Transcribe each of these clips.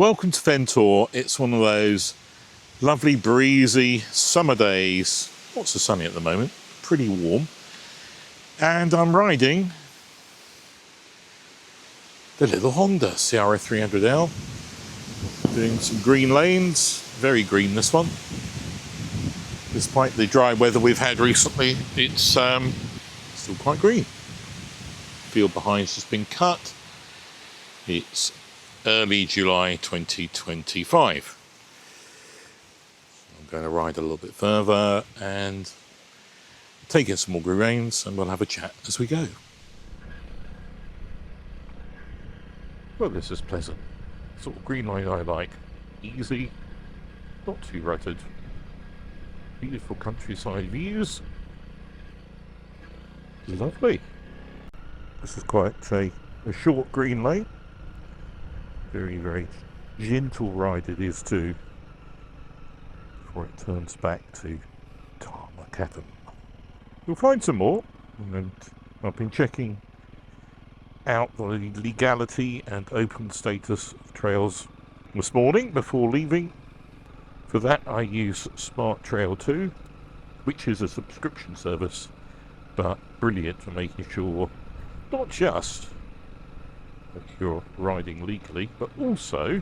Welcome to Ventor. It's one of those lovely breezy summer days. Lots of sunny at the moment, pretty warm. And I'm riding the little Honda CRF300L, doing some green lanes. Very green, this one. Despite the dry weather we've had recently, it's still quite green. Field behind's just been cut. It's early July 2025. I'm going to ride a little bit further and take in some more green lanes, and we'll have a chat as we go. Well, this is pleasant. Sort of green lane I like. Easy, not too rutted. Beautiful countryside views. Lovely. This is quite a short green lane. Very, very gentle ride it is too, before it turns back to tarmac. You'll find some more, and I've been checking out the legality and open status of trails this morning before leaving. For that I use Smart Trail 2, which is a subscription service, but brilliant for making sure not just that you're riding legally, but also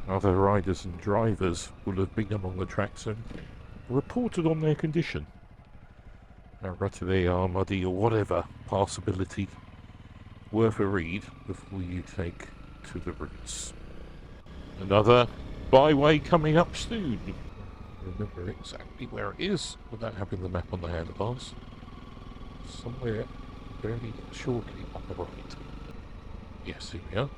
other riders and drivers will have been along the tracks and reported on their condition. How rutty they are, muddy or whatever, passability. Worth a read before you take to the routes. Another byway coming up soon. Remember exactly where it is without having the map on the handlebars. Somewhere very shortly on the right. Yes, here we are.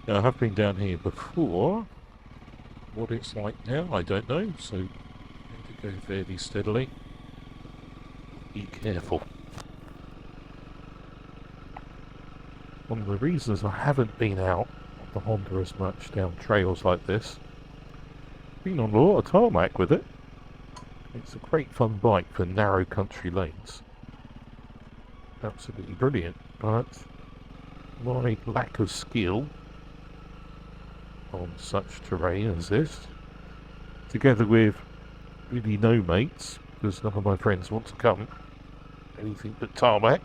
Now, I have been down here before. What it's like now, I don't know, so I'm going to go fairly steadily. Be careful. One of the reasons I haven't been out on the Honda as much down trails like this, been on a lot of tarmac with it. It's a great fun bike for narrow country lanes. Absolutely brilliant, but my lack of skill on such terrain as this, together with really no mates, because none of my friends want to come anything but tarmac,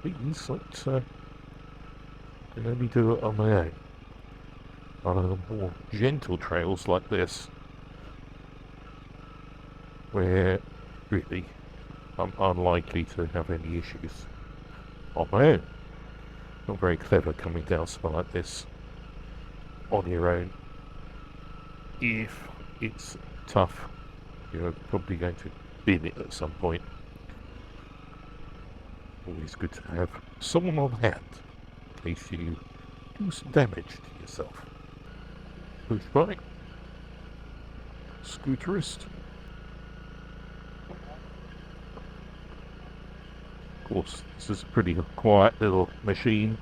means that I can only do it on my own. On more gentle trails like this, where really I'm unlikely to have any issues on my own. Not very clever coming down something like this on your own. If it's tough, you're probably going to bin it at some point. Always good to have someone on hand in case you do some damage to yourself. Push bike, scooterist. Of course, this is a pretty quiet little machine,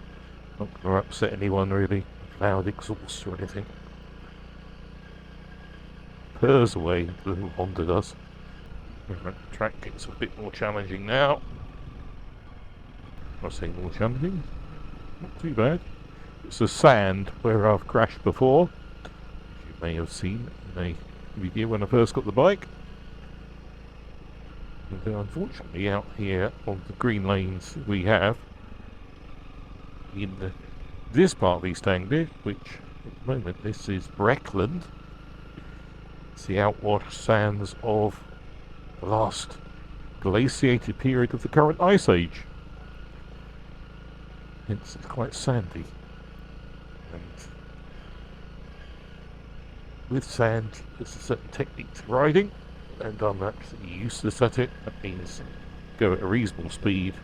not going to upset anyone really, loud exhaust or anything. Purrs away, the little Honda does. The track gets a bit more challenging now. I say more challenging, not too bad. It's a sand where I've crashed before, as you may have seen in a video when I first got the bike. And unfortunately out here on the green lanes we have in this part of East Anglia, which at the moment this is Brockley, it's the outwash sands of the last glaciated period of the current ice age. It's quite sandy, and with sand there's a certain technique to riding, and I'm actually useless at it. That means go at a reasonable speed,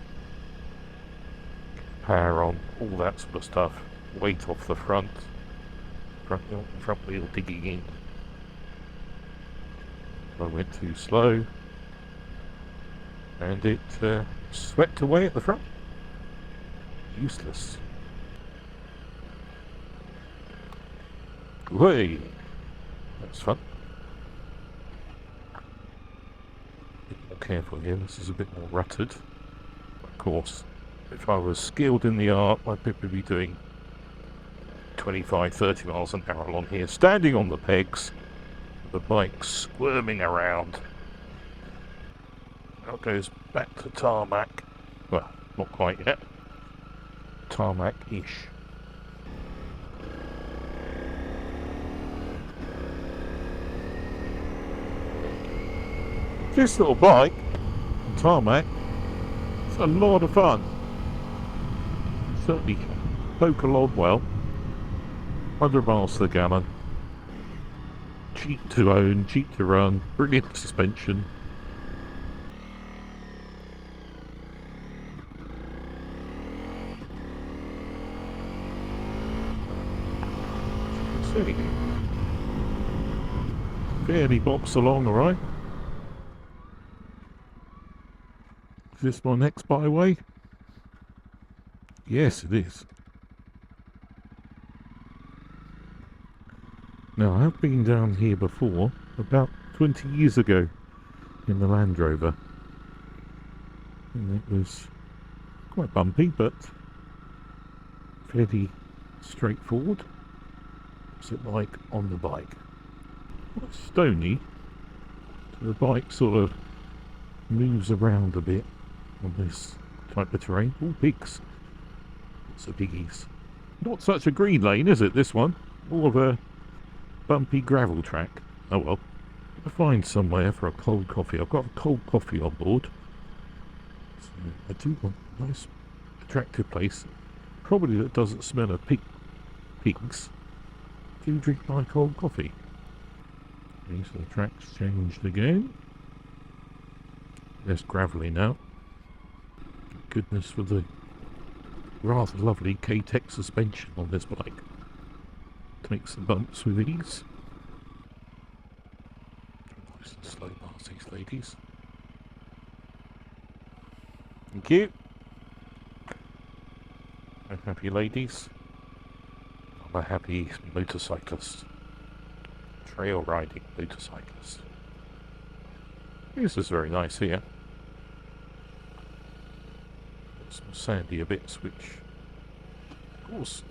power on, all that sort of stuff, weight off the front wheel digging in. I went too slow and it swept away at the front. Useless. Way, that's fun. more careful here. This is a bit more rutted. Of course, if I was skilled in the art, I'd probably be doing 25-30 miles an hour along here, standing on the pegs, the bike squirming around. Now it goes back to tarmac. Well, not quite yet. Tarmac-ish. This little bike, tarmac, it's a lot of fun. Certainly poke along well. 100 miles to the gallon. Cheap to own, cheap to run, brilliant suspension. As you can see, fairly bops along alright. Is this my next byway? Yes, it is. Now, I have been down here before, about 20 years ago, in the Land Rover. And it was quite bumpy, but fairly straightforward. What's it like on the bike? Quite stony, so the bike sort of moves around a bit on this type of terrain. All pigs. Lots of piggies. Not such a green lane, is it, this one? More of a bumpy gravel track. Oh well. I'll find somewhere for a cold coffee. I've got a cold coffee on board. So I do want a nice, attractive place. Probably that doesn't smell of pigs. Do drink my cold coffee. Okay, so the track's changed again. Less gravelly now. Goodness for the rather lovely K-Tech suspension on this bike. Takes the bumps with ease. Nice and slow past these ladies. Thank you. I'm happy ladies. I'm a happy motorcyclist. Trail riding motorcyclist. This is very nice here. Some sandier bits which, of course,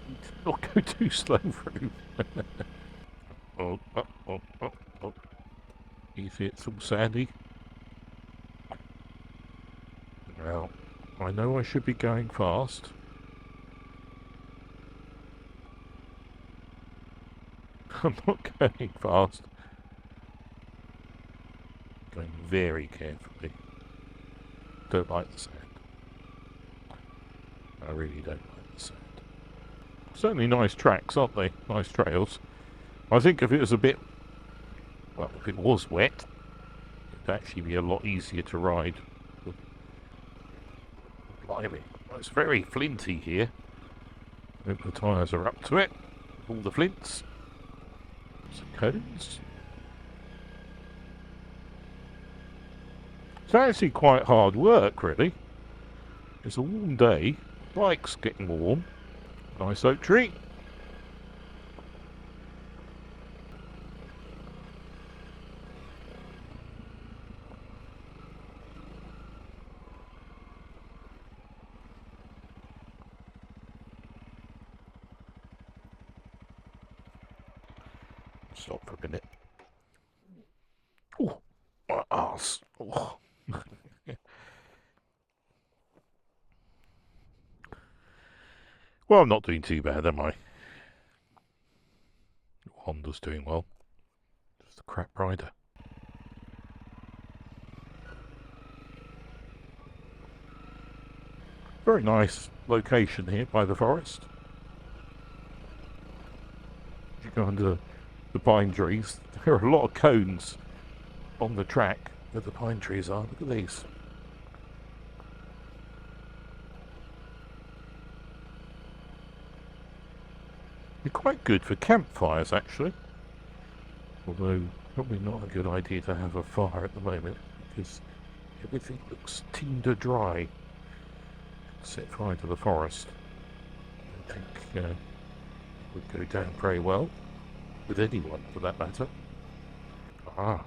you did not go too slow through. Oh. Easy, it's all sandy. Well, I know I should be going fast. I'm not going fast. I'm going very carefully. Don't like the sand. I really don't like the sand. Certainly nice tracks, aren't they? Nice trails. I think if it was a bit, well, if it was wet, it'd actually be a lot easier to ride. Blimey, it's very flinty here. Hope the tyres are up to it. All the flints. Some cones. It's actually quite hard work, really. It's a warm day. Bike's getting warm. Nice oak tree. Stop for a minute. Oh, my arse. Oh. Well, I'm not doing too bad, am I? Honda's doing well. Just a crap rider. Very nice location here by the forest. You go under the pine trees. There are a lot of cones on the track where the pine trees are. Look at these. They're quite good for campfires, actually. Although, probably not a good idea to have a fire at the moment, because everything looks tinder dry. Set fire to the forest. I don't think it would go down very well, with anyone for that matter. Ah.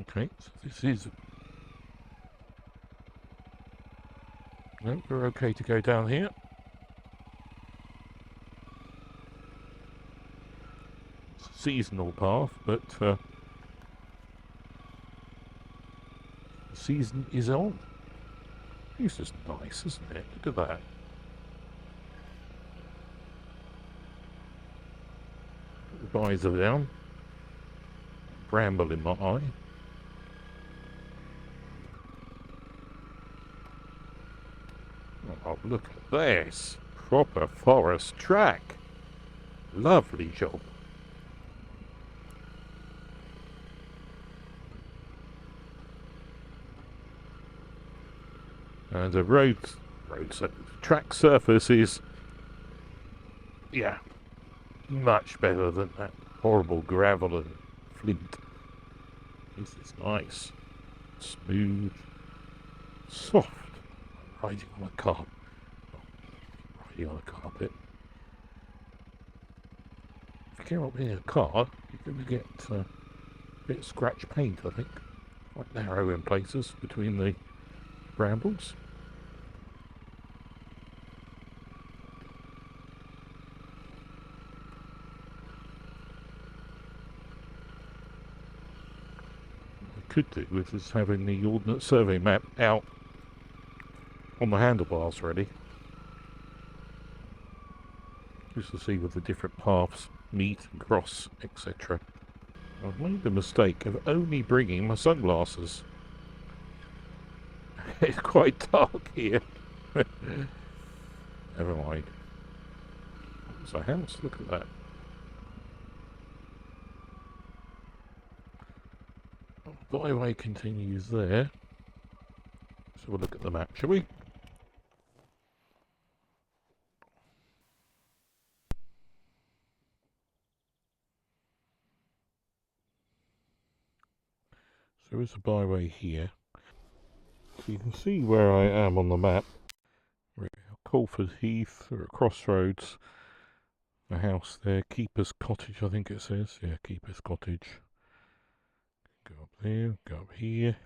Okay, so this is... No, we're okay to go down here. It's a seasonal path, but the season is on. This is nice, isn't it? Look at that. The visor down. Bramble in my eye. Oh, look at this. Proper forest track. Lovely job. And the track surface is, yeah, much better than that horrible gravel and flint. This is nice. Smooth. Soft. Riding on a carpet. Riding on a carpet. If you care about being in a car, you're going to get a bit of scratch paint, I think. Quite narrow in places between the brambles. What I could do with is having the Ordnance Survey map out on the handlebars ready, just to see where the different paths meet and cross, etc. I've made the mistake of only bringing my sunglasses. It's quite dark here. Never mind. There's a house, look at that. Byway continues there. So we'll look at the map, shall we? So there's a byway here. So you can see where I am on the map. Colford Heath, or a crossroads. A house there, Keeper's Cottage, I think it says. Yeah, Keeper's Cottage. Go up there, go up here.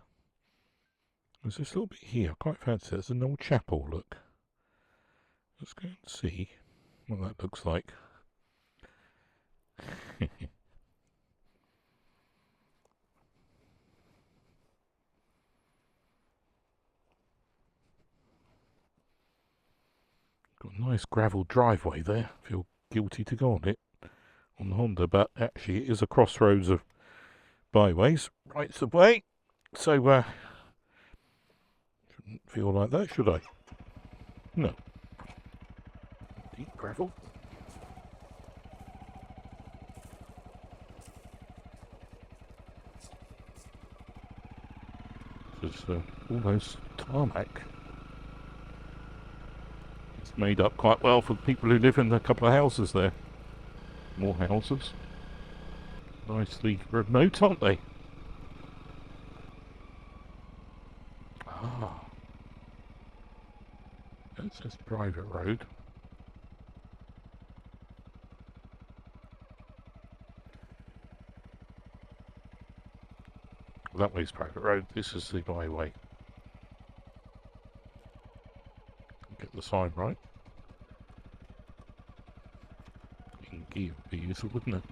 There's this little bit here, I quite fancy it. There's an old chapel, look. Let's go and see what that looks like. Got a nice gravel driveway there. Feel guilty to go on it on the Honda, but actually it is a crossroads of byways, rights of way. So shouldn't feel like that, should I? No. Deep gravel. This is almost tarmac. It's made up quite well for people who live in a couple of houses there. More houses. Nicely remote, aren't they? Ah. That says private road. That way's private road. This is the byway. Get the sign right. Gear would be useful, wouldn't it?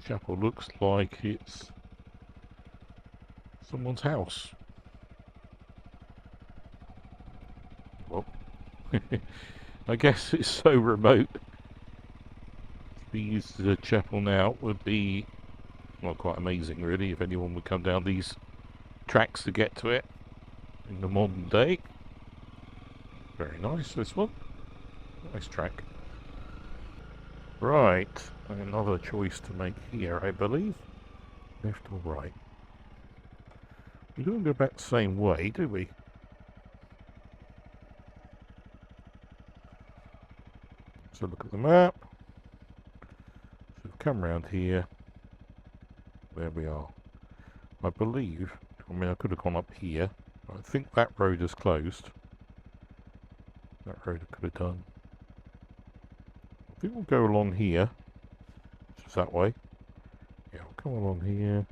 Chapel looks like it's someone's house. Well, I guess it's so remote. To be used as a chapel now would be, well, quite amazing really, if anyone would come down these tracks to get to it in the modern day. Very nice, this one. Nice track. Right, another choice to make here, I believe. Left or right? We don't go back the same way, do we? So look at the map. So we've come around here. There we are. I believe, I mean I could have gone up here. I think that road is closed. That road I could have done. I think we'll go along here. Just that way. Yeah, we'll come along here.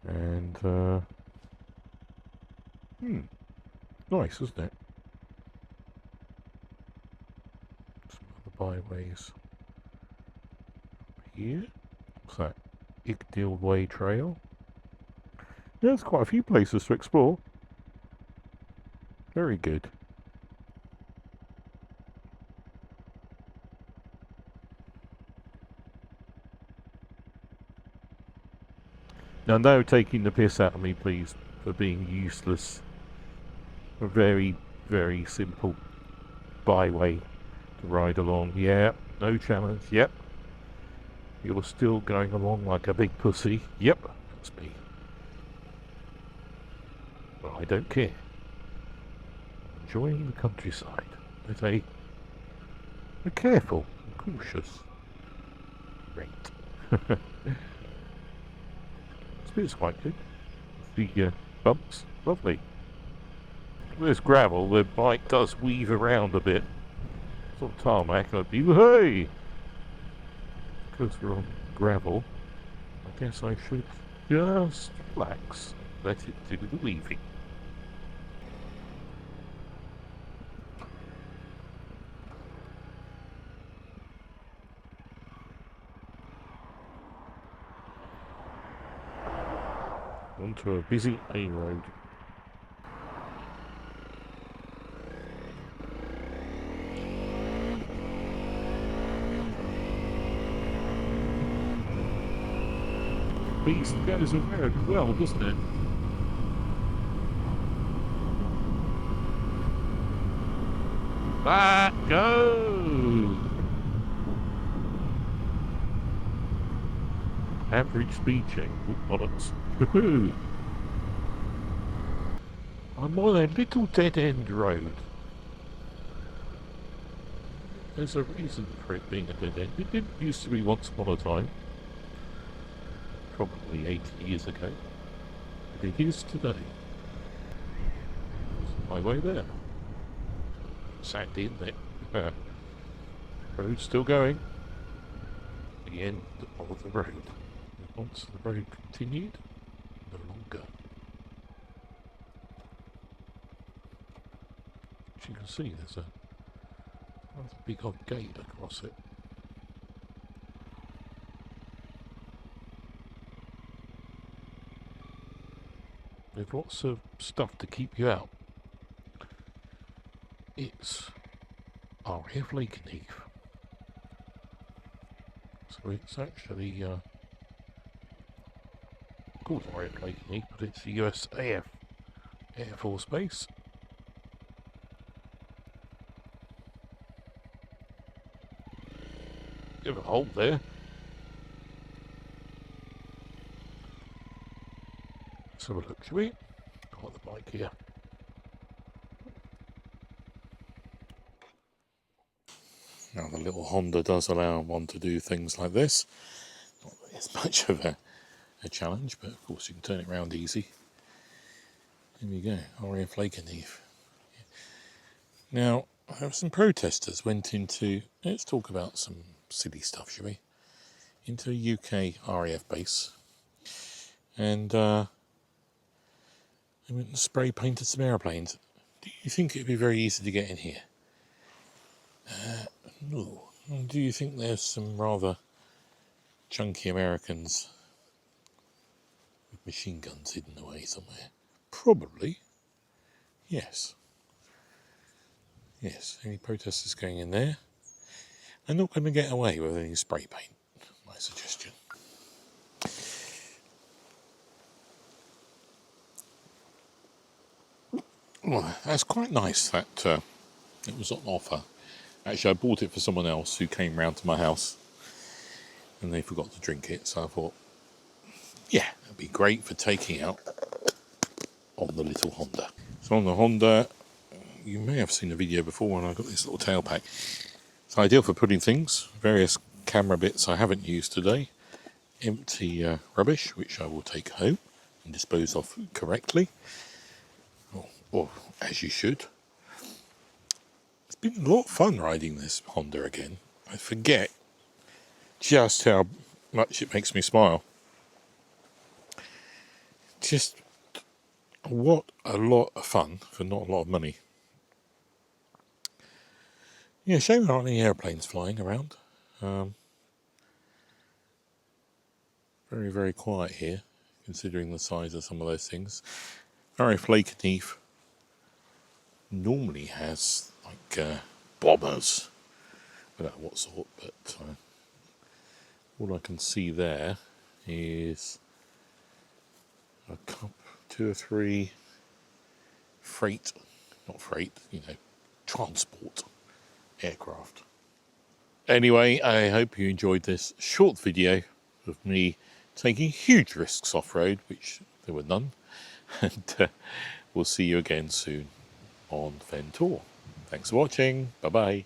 And, nice, isn't it? Some other byways. Here. What's that? Ickdale Way Trail. Yeah, there's quite a few places to explore. Very good. Now, no taking the piss out of me, please, for being useless. A very, very simple byway to ride along. Yeah, no challenge. Yep. You're still going along like a big pussy. Yep, that's me. But I don't care. Enjoying the countryside with a careful and cautious rate. It's quite good. The bumps, lovely. With this gravel, the bike does weave around a bit. Sort of tarmac, I'd be, hey! Because we're on gravel, I guess I should just relax, let it do the weaving. Onto a busy A road. Beast goes around well, doesn't it? Back go! Average speed check. Oh, bollocks. Woohoo! I'm on a little dead-end road. There's a reason for it being a dead end. It didn't used to be once upon a time. Probably 80 years ago. But it is today. There's my way there. Sandy, isn't it? Road's still going. The end of the road. Once the road continued, no longer. As you can see, there's a big old gate across it. With lots of stuff to keep you out. It's RAF Lakenheath. So it's actually called RAF Lakenheath, but it's the USAF Air Force Base. Give a hole there. Let's have a look, shall we? Got the bike here. Now the little Honda does allow one to do things like this. Not that it's much of a challenge, but of course you can turn it around easy. There we go, RAF Lakenheath. Now, some protesters went into, let's talk about some silly stuff, shall we? Into a UK RAF base. And they went and spray painted some aeroplanes. Do you think it'd be very easy to get in here? No. Do you think there's some rather chunky Americans with machine guns hidden away somewhere? Probably. Yes. Yes, any protesters going in there? They're not going to get away with any spray paint, my suggestion. Well, that's quite nice that it was on offer. Actually, I bought it for someone else who came round to my house and they forgot to drink it, so I thought, yeah, it'd be great for taking out on the little Honda. So on the Honda, you may have seen a video before when I got this little tail pack. It's ideal for putting things, various camera bits I haven't used today, empty rubbish, which I will take home and dispose of correctly, or as you should. It's been a lot of fun riding this Honda again. I forget just how much it makes me smile. Just what a lot of fun for not a lot of money. Yeah, shame there aren't any airplanes flying around. Very, very quiet here, considering the size of some of those things. RAF Lakenheath normally has like bombers. I don't know what sort, but all I can see there is a couple, 2 or 3 freight, not freight, transport aircraft. Anyway, I hope you enjoyed this short video of me taking huge risks off-road, which there were none, and we'll see you again soon on Ventour. Thanks for watching. Bye-bye.